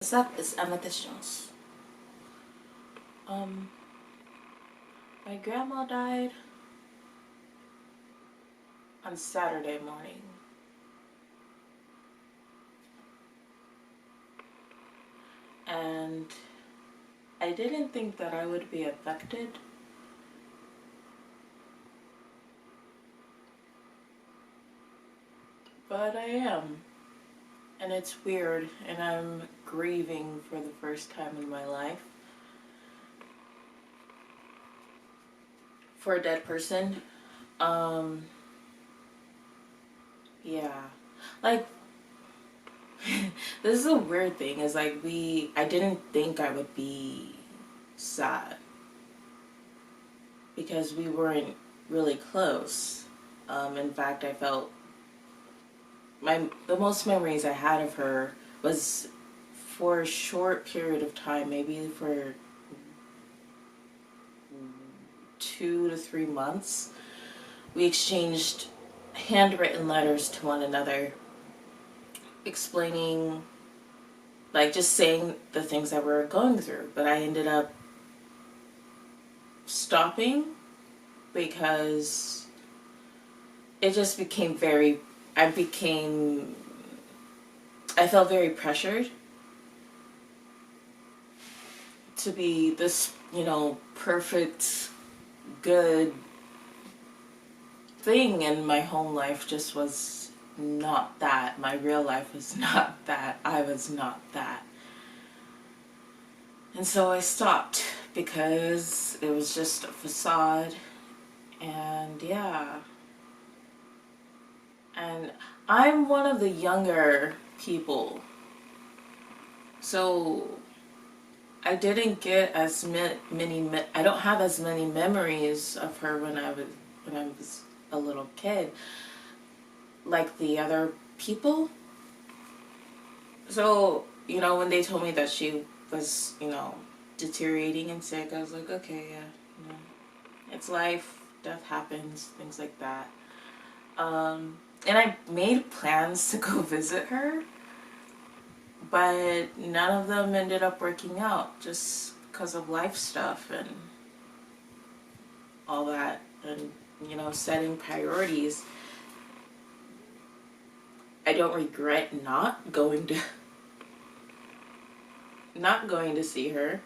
What's up? It's Amethyst Jones. Um, my grandma died on Saturday morning. And I didn't think that I would be affected. But I am. And it's weird, and I'm grieving for the first time in my life. For a dead person. Yeah. Like, this is a weird thing, is like I didn't think I would be sad. Because we weren't really close. In fact, I felt the most memories I had of her was for a short period of time, maybe for 2 to 3 months. We exchanged handwritten letters to one another, explaining, like, just saying the things that we were going through. But I ended up stopping because it just became I felt very pressured to be this, perfect, good thing, and my home life just was not that. My real life was not that. I was not that. And so I stopped because it was just a facade, and yeah. And I'm one of the younger people, so I didn't get as many. I don't have as many memories of her when I was a little kid, like the other people. So when they told me that she was deteriorating and sick, I was like, okay, yeah, it's life, death happens, things like that. And I made plans to go visit her, but none of them ended up working out just because of life stuff and all that, and setting priorities. I don't regret not going to see her,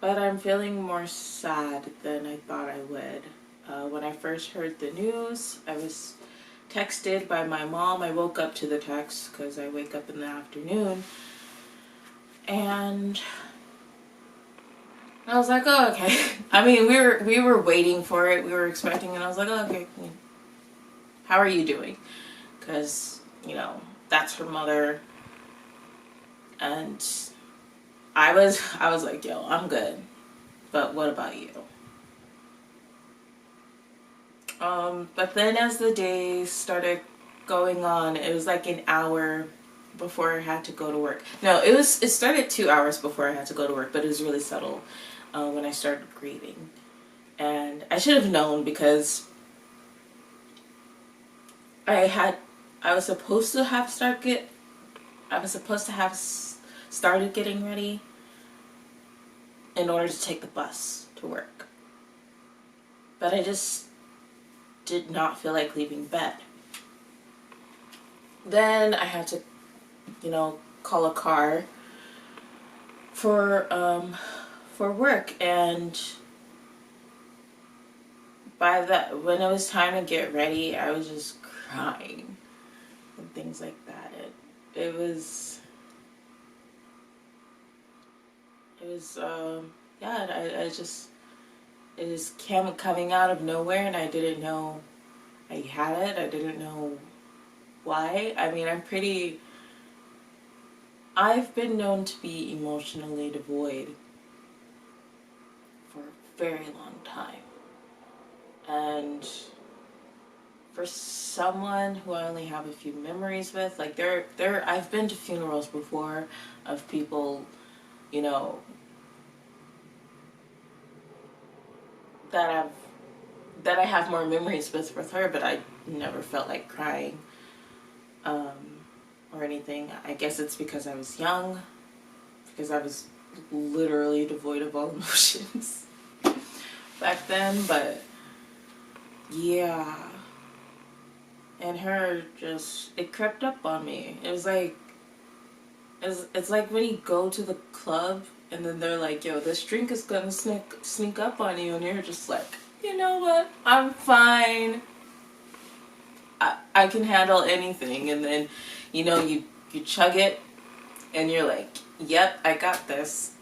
but I'm feeling more sad than I thought I would. When I first heard the news, I was texted by my mom. I woke up to the text because I wake up in the afternoon, and I was like, oh, okay. I mean, we were waiting for it. We were expecting it. I was like, oh, okay. How are you doing? Because that's her mother, and I was like, yo, I'm good. But what about you? But then as the days started going on, it was like an hour before I had to go to work. No, it started 2 hours before I had to go to work, but it was really subtle when I started grieving. And I should have known, because I was supposed to have started getting ready in order to take the bus to work. But I just did not feel like leaving bed. Then I had to, call a car for work, and when it was time to get ready, I was just crying and things like that. It was it was coming out of nowhere, and I didn't know I had it. I didn't know why. I mean, I've been known to be emotionally devoid for a very long time. And for someone who I only have a few memories with, like I've been to funerals before of people, that I have more memories with her, but I never felt like crying. anything. I guess it's because I was young, because I was literally devoid of all emotions back then, but yeah. And her just, it crept up on me. It was like, it's like when you go to the club and then they're like, yo, this drink is gonna sneak up on you, and you're just like, you know what, I'm fine. I can handle anything. And then, you know, you chug it and you're like, yep, I got this.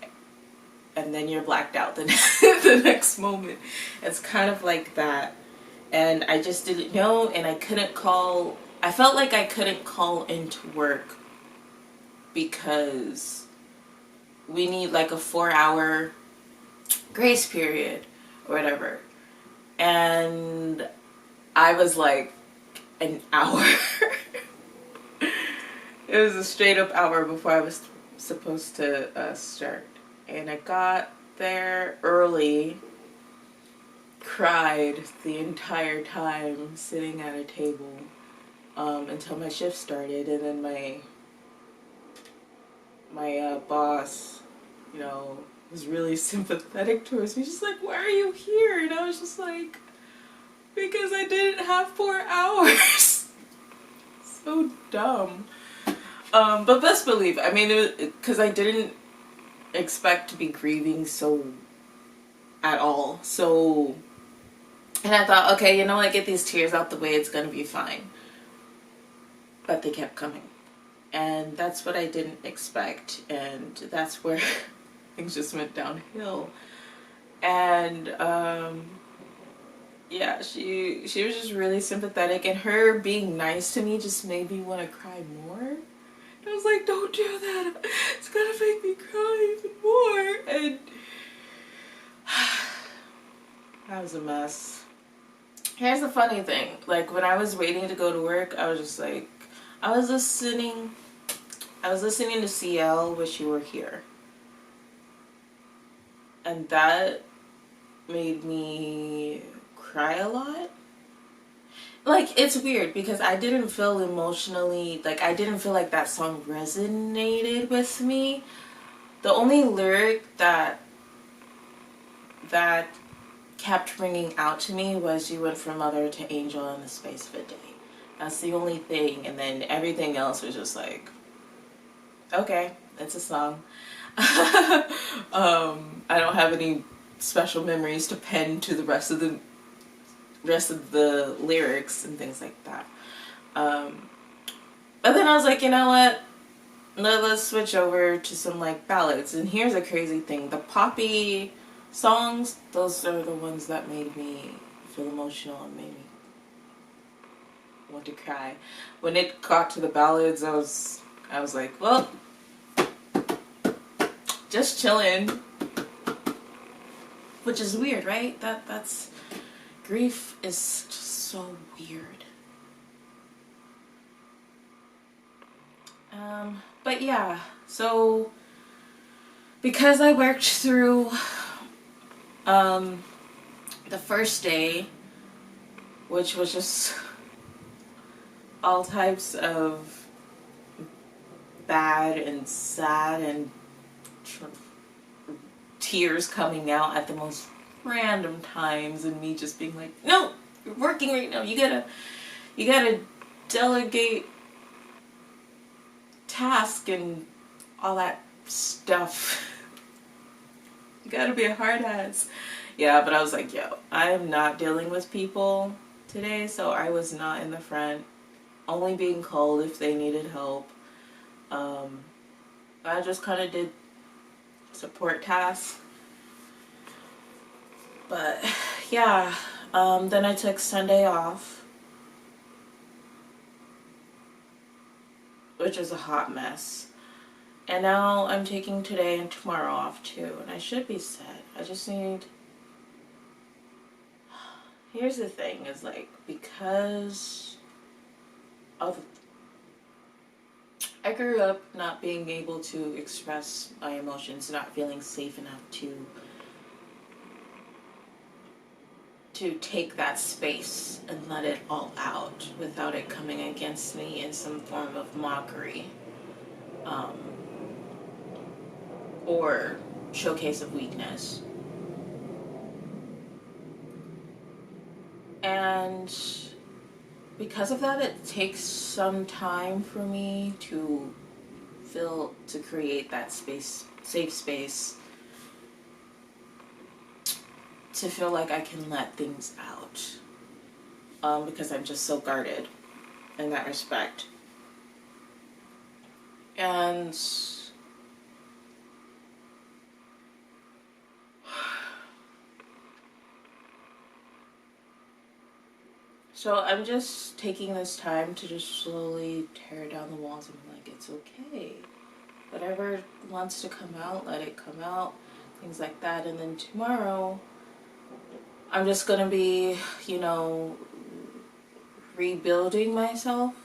And then you're blacked out the, the next moment. It's kind of like that. And I just didn't know, and I couldn't call, I felt like I couldn't call into work because we need like a 4-hour grace period or whatever. And I was like, an hour. It was a straight up hour before I was supposed to start. And I got there early, cried the entire time sitting at a table until my shift started. And then my boss, you know, was really sympathetic towards me. She's like, why are you here? And I was just like, because I didn't have 4 hours. So dumb. But best believe, I mean, because I didn't expect to be grieving so at all. So, and I thought, okay, you know what, get these tears out the way, it's gonna be fine. But they kept coming. And that's what I didn't expect. And that's where things just went downhill. And, yeah, she was just really sympathetic, and her being nice to me just made me want to cry more. I was like, don't do that, it's gonna make me cry even more. And that was a mess. Here's the funny thing, like when I was waiting to go to work, I was just like, I was listening to CL, Wish You Were Here, and that made me cry a lot. Like, it's weird because I didn't feel emotionally, like I didn't feel like that song resonated with me. The only lyric that kept ringing out to me was you went from mother to angel in the space of a day. That's the only thing. And then everything else was just like, okay, it's a song. I don't have any special memories to pen to the rest of the lyrics and things like that. But then I was like, you know what? Let's switch over to some like ballads. And here's a crazy thing. The poppy songs, those are the ones that made me feel emotional and made me want to cry. When it got to the ballads, I was like, well, just chilling. Which is weird, right? That's grief is just so weird. But yeah, so because I worked through the first day, which was just all types of bad and sad and tears coming out at the most random times, and me just being like, no, you're working right now, you gotta delegate task and all that stuff. You gotta be a hard ass. Yeah, but I was like, yo, I am not dealing with people today, so I was not in the front, only being called if they needed help. I just kind of did support tasks. But yeah, then I took Sunday off, which is a hot mess. And now I'm taking today and tomorrow off too, and I should be set. I just need... Here's the thing, is like, because of... I grew up not being able to express my emotions, not feeling safe enough to to take that space and let it all out without it coming against me in some form of mockery, um, or showcase of weakness. And because of that, it takes some time for me to create that space, safe space, to feel like I can let things out, because I'm just so guarded in that respect. And so I'm just taking this time to just slowly tear down the walls and be like, it's okay. Whatever wants to come out, let it come out. Things like that. And then tomorrow, I'm just going to be, rebuilding myself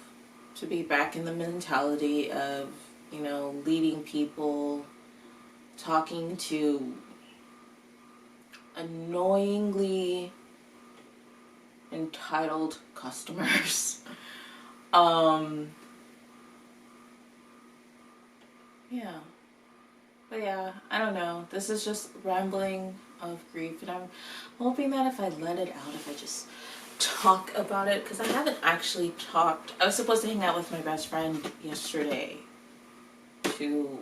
to be back in the mentality of, leading people, talking to annoyingly entitled customers. Yeah. But yeah, I don't know. This is just rambling of grief, and I'm hoping that if I let it out, if I just talk about it, because I haven't actually talked. I was supposed to hang out with my best friend yesterday to,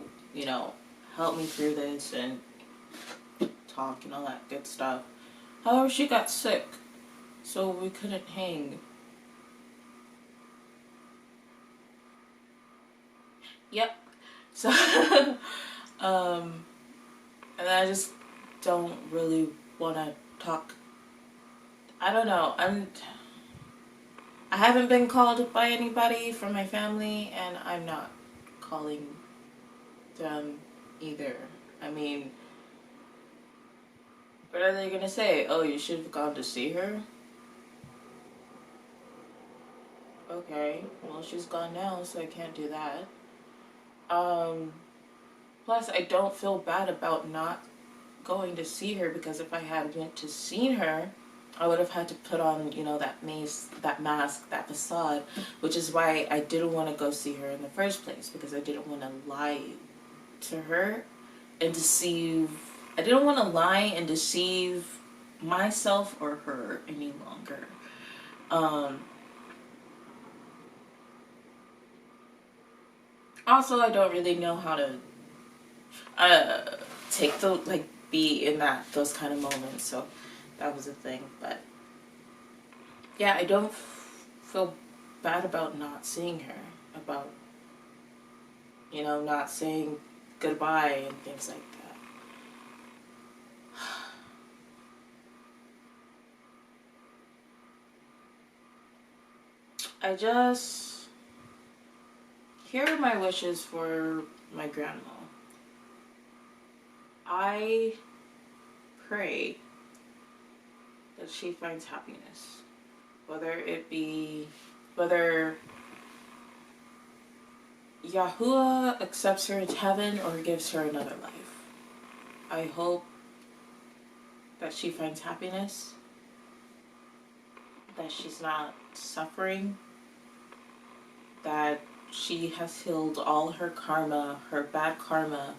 help me through this and talk and all that good stuff. However, she got sick, so we couldn't hang. Yep. So, and I just don't really want to talk. I don't know. I haven't been called by anybody from my family, and I'm not calling them either. I mean, what are they gonna say? Oh, you should have gone to see her? Okay, well, she's gone now, so I can't do that. Plus, I don't feel bad about not going to see her, because if I had went to see her, I would have had to put on, that mask, that facade, which is why I didn't want to go see her in the first place, because I didn't want to lie to her and deceive. I didn't want to lie and deceive myself or her any longer. Also, I don't really know how to take be in those kind of moments, so that was a thing. But yeah, I don't feel bad about not seeing her, about not saying goodbye and things like that. Here are my wishes for my grandma. I pray that she finds happiness, whether Yahuwah accepts her into heaven or gives her another life. I hope that she finds happiness, that she's not suffering, that she has healed all her karma, her bad karma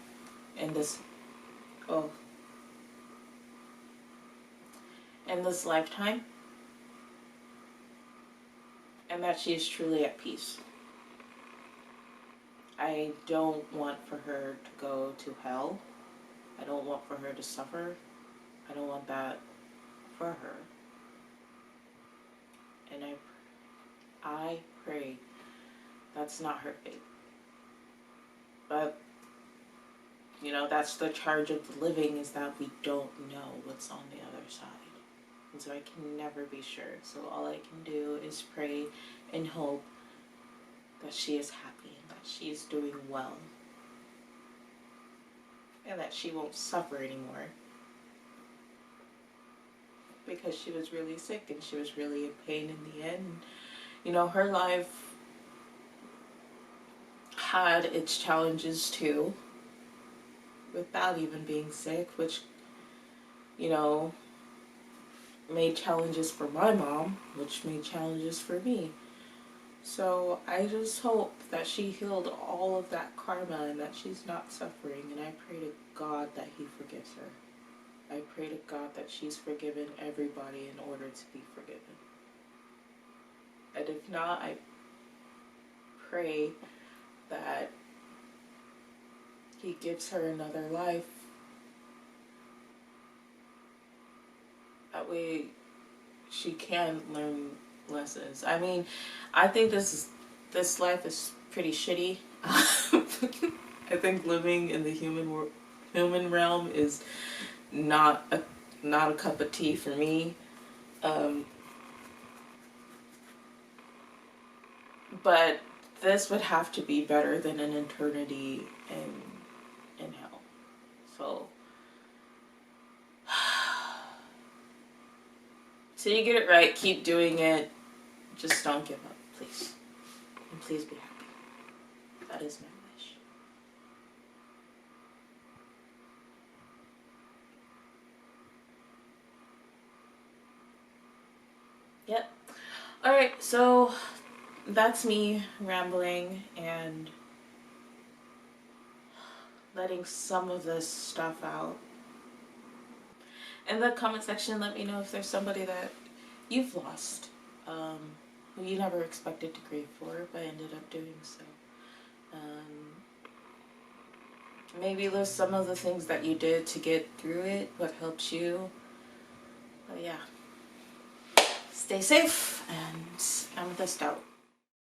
in this lifetime, and that she is truly at peace. I don't want for her to go to hell. I don't want for her to suffer. I don't want that for her. And I pray that's not her fate. But, that's the charge of the living, is that we don't know what's on the other side. And so I can never be sure. So all I can do is pray and hope that she is happy and that she is doing well. And that she won't suffer anymore. Because she was really sick and she was really in pain in the end. Her life had its challenges too, without even being sick, which, made challenges for my mom, which made challenges for me. So I just hope that she healed all of that karma and that she's not suffering. And I pray to God that He forgives her. I pray to God that she's forgiven everybody in order to be forgiven. And if not, I pray that He gives her another life. That way she can learn lessons. I mean, I think this life is pretty shitty. I think living in the human realm is not a cup of tea for me. But this would have to be better than an eternity in hell. So till you get it right, keep doing it. Just don't give up, please. And please be happy. That is my wish. Yep. Alright, so that's me rambling and letting some of this stuff out. In the comment section, let me know if there's somebody that you've lost, who you never expected to grieve for, but ended up doing so. Maybe list some of the things that you did to get through it, what helped you. But yeah, stay safe, and amethyst out.